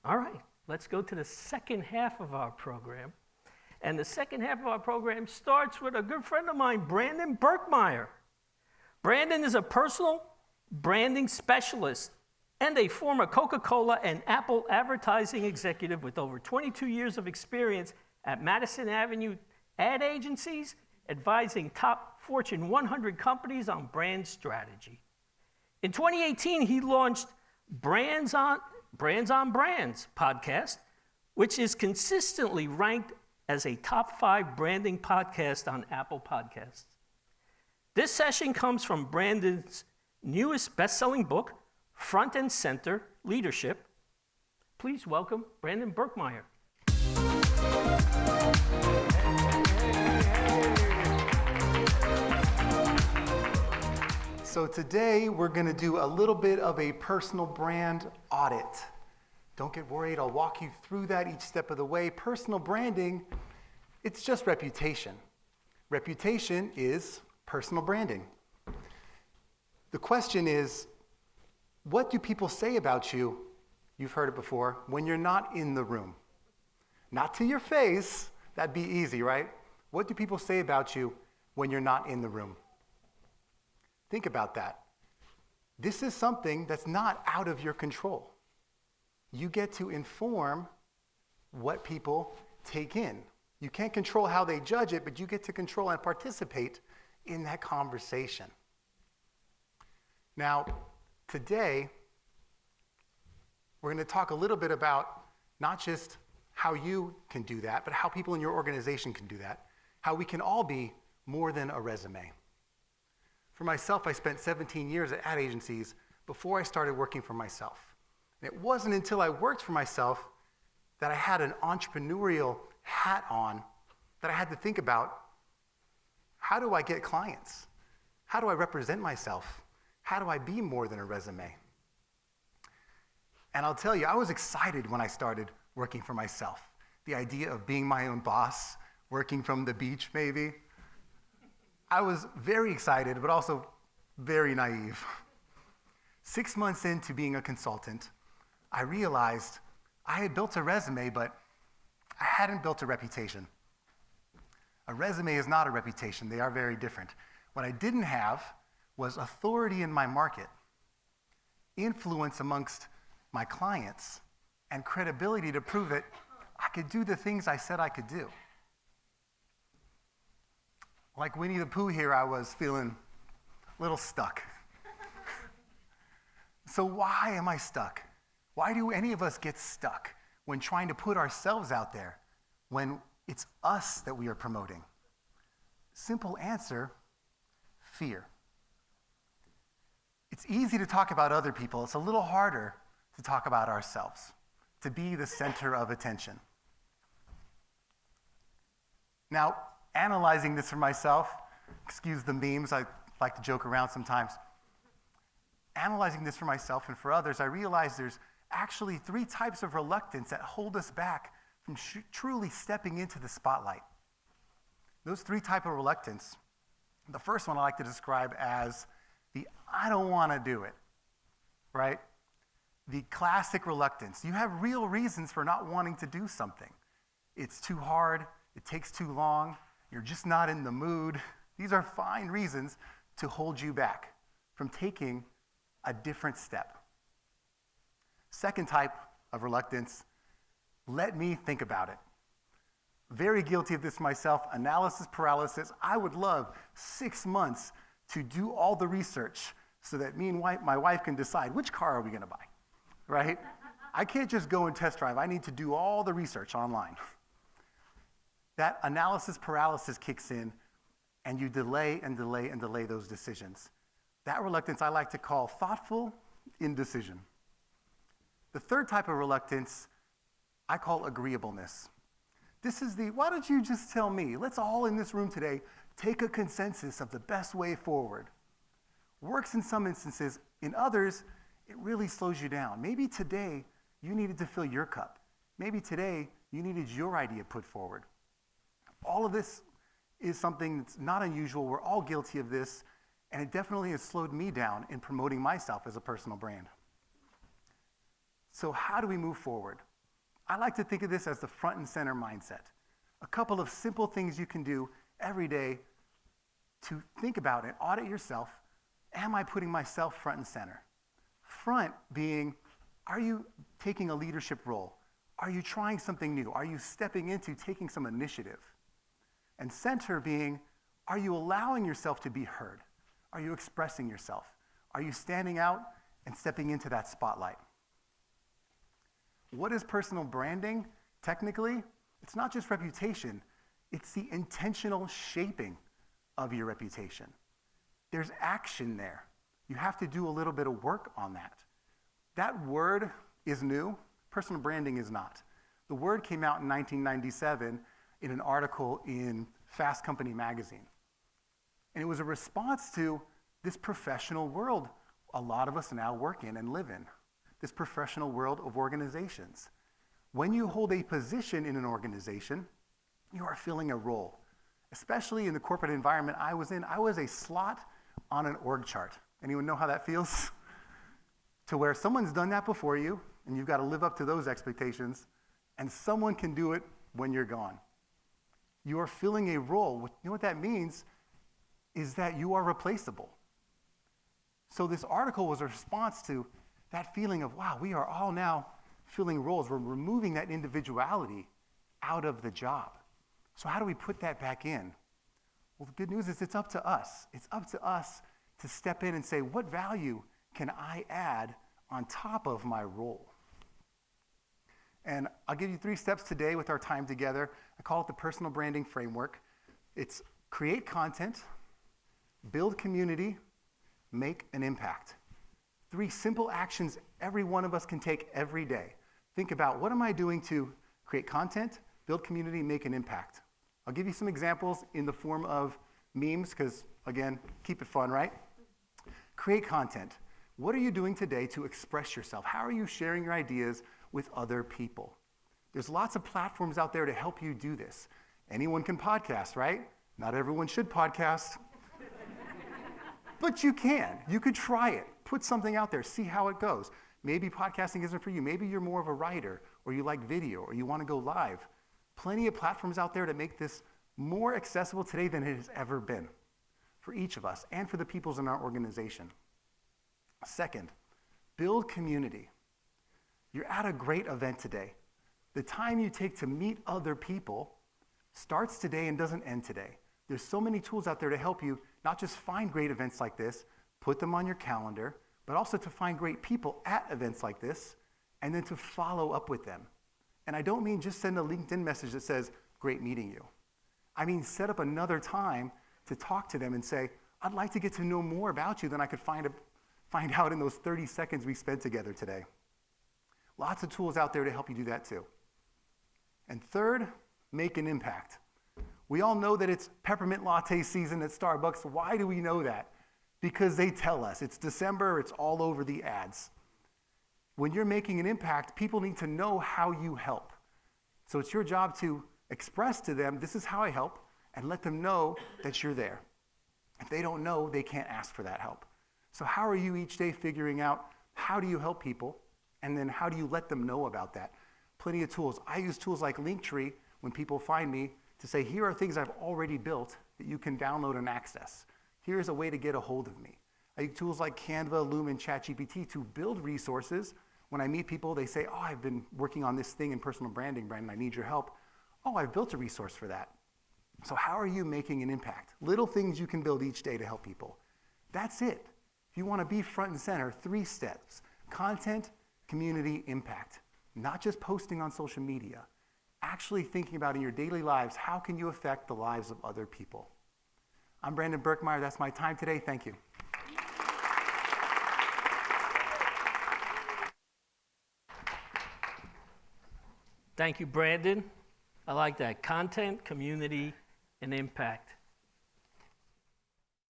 All right, let's go to the second half of our program. And the second half of our program starts with a good friend of mine, Brandon Birkmeyer. Brandon is a personal branding specialist and a former Coca-Cola and Apple advertising executive with over 22 years of experience at Madison Avenue ad agencies, advising top Fortune 100 companies on brand strategy. In 2018, he launched Brands on Brands podcast, which is consistently ranked as a top 5 branding podcast on Apple Podcasts. This session comes from Brandon's newest best-selling book, Front and Center Leadership. Please welcome Brandon Birkmeyer. So today we're going to do a little bit of a personal brand audit. Don't get worried, I'll walk you through that each step of the way. Personal branding, it's just reputation. Reputation is personal branding. The question is, what do people say about you, you've heard it before, when you're not in the room? Not to your face, that'd be easy, right? What do people say about you when you're not in the room? Think about that. This is something that's not out of your control. You get to inform what people take in. You can't control how they judge it, but you get to control and participate in that conversation. Now, today, we're going to talk a little bit about not just how you can do that, but how people in your organization can do that, how we can all be more than a resume. For myself, I spent 17 years at ad agencies before I started working for myself. And it wasn't until I worked for myself that I had an entrepreneurial hat on that I had to think about, how do I get clients? How do I represent myself? How do I be more than a resume? And I'll tell you, I was excited when I started working for myself. The idea of being my own boss, working from the beach maybe. I was very excited, but also very naive. 6 months into being a consultant, I realized I had built a resume, but I hadn't built a reputation. A resume is not a reputation. They are very different. What I didn't have was authority in my market, influence amongst my clients, and credibility to prove that I could do the things I said I could do. Like Winnie the Pooh here, I was feeling a little stuck. So why am I stuck? Why do any of us get stuck when trying to put ourselves out there when it's us that we are promoting? Simple answer, fear. It's easy to talk about other people. It's a little harder to talk about ourselves, to be the center of attention. Now, analyzing this for myself, excuse the memes, I like to joke around sometimes. Analyzing this for myself and for others, I realized there's actually 3 types of reluctance that hold us back from truly stepping into the spotlight. Those 3 types of reluctance, the first one I like to describe as the I don't want to do it, right? The classic reluctance. You have real reasons for not wanting to do something. It's too hard, it takes too long, you're just not in the mood. These are fine reasons to hold you back from taking a different step. Second type of reluctance, let me think about it. Very guilty of this myself, analysis paralysis. I would love 6 months to do all the research so that me and my wife can decide which car are we going to buy, right? I can't just go and test drive. I need to do all the research online. That analysis paralysis kicks in, and you delay and delay and delay those decisions. That reluctance I like to call thoughtful indecision. The third type of reluctance I call agreeableness. This is the, why don't you just tell me? Let's all in this room today take a consensus of the best way forward. Works in some instances. In others, it really slows you down. Maybe today you needed to fill your cup. Maybe today you needed your idea put forward. All of this is something that's not unusual. We're all guilty of this, and it definitely has slowed me down in promoting myself as a personal brand. So how do we move forward? I like to think of this as the front and center mindset. A couple of simple things you can do every day to think about and audit yourself. Am I putting myself front and center? Front being, are you taking a leadership role? Are you trying something new? Are you stepping into taking some initiative? And center being, are you allowing yourself to be heard? Are you expressing yourself? Are you standing out and stepping into that spotlight? What is personal branding? Technically, it's not just reputation, it's the intentional shaping of your reputation. There's action there. You have to do a little bit of work on that. That word is new. Personal branding is not. The word came out in 1997 in an article in Fast Company magazine. And it was a response to this professional world a lot of us now work in and live in. This professional world of organizations. When you hold a position in an organization, you are filling a role. Especially in the corporate environment I was in, I was a slot on an org chart. Anyone know how that feels? To where someone's done that before you, and you've got to live up to those expectations, and someone can do it when you're gone. You are filling a role. You know what that means is that you are replaceable. So this article was a response to that feeling of, wow, we are all now filling roles. We're removing that individuality out of the job. So how do we put that back in? Well, the good news is it's up to us. It's up to us to step in and say, what value can I add on top of my role? And I'll give you 3 steps today with our time together. I call it the personal branding framework. It's create content, build community, make an impact. 3 simple actions every one of us can take every day. Think about, what am I doing to create content, build community, make an impact? I'll give you some examples in the form of memes, because again, keep it fun, right? Create content. What are you doing today to express yourself? How are you sharing your ideas with other people? There's lots of platforms out there to help you do this. Anyone can podcast, right? Not everyone should podcast. But you can. You could try it. Put something out there. See how it goes. Maybe podcasting isn't for you. Maybe you're more of a writer, or you like video, or you want to go live. Plenty of platforms out there to make this more accessible today than it has ever been for each of us and for the peoples in our organization. Second, build community. You're at a great event today. The time you take to meet other people starts today and doesn't end today. There's so many tools out there to help you not just find great events like this, put them on your calendar, but also to find great people at events like this, and then to follow up with them. And I don't mean just send a LinkedIn message that says, great meeting you. I mean, set up another time to talk to them and say, I'd like to get to know more about you than I could find out in those 30 seconds we spent together today. Lots of tools out there to help you do that too. And third, make an impact. We all know that it's peppermint latte season at Starbucks. Why do we know that? Because they tell us. It's December, it's all over the ads. When you're making an impact, people need to know how you help. So it's your job to express to them, this is how I help, and let them know that you're there. If they don't know, they can't ask for that help. So how are you each day figuring out how do you help people, and then how do you let them know about that? Plenty of tools. I use tools like Linktree when people find me to say, here are things I've already built that you can download and access. Here's a way to get a hold of me. I use tools like Canva, Loom, and ChatGPT to build resources. When I meet people, they say, oh, I've been working on this thing in personal branding, Brandon, I need your help. Oh, I've built a resource for that. So how are you making an impact? Little things you can build each day to help people. That's it. If you want to be front and center, 3 steps. Content, community, impact. Not just posting on social media. Actually thinking about in your daily lives, how can you affect the lives of other people? I'm Brandon Birkmeyer. That's my time today. Thank you. Thank you, Brandon. I like that. Content, community, and impact.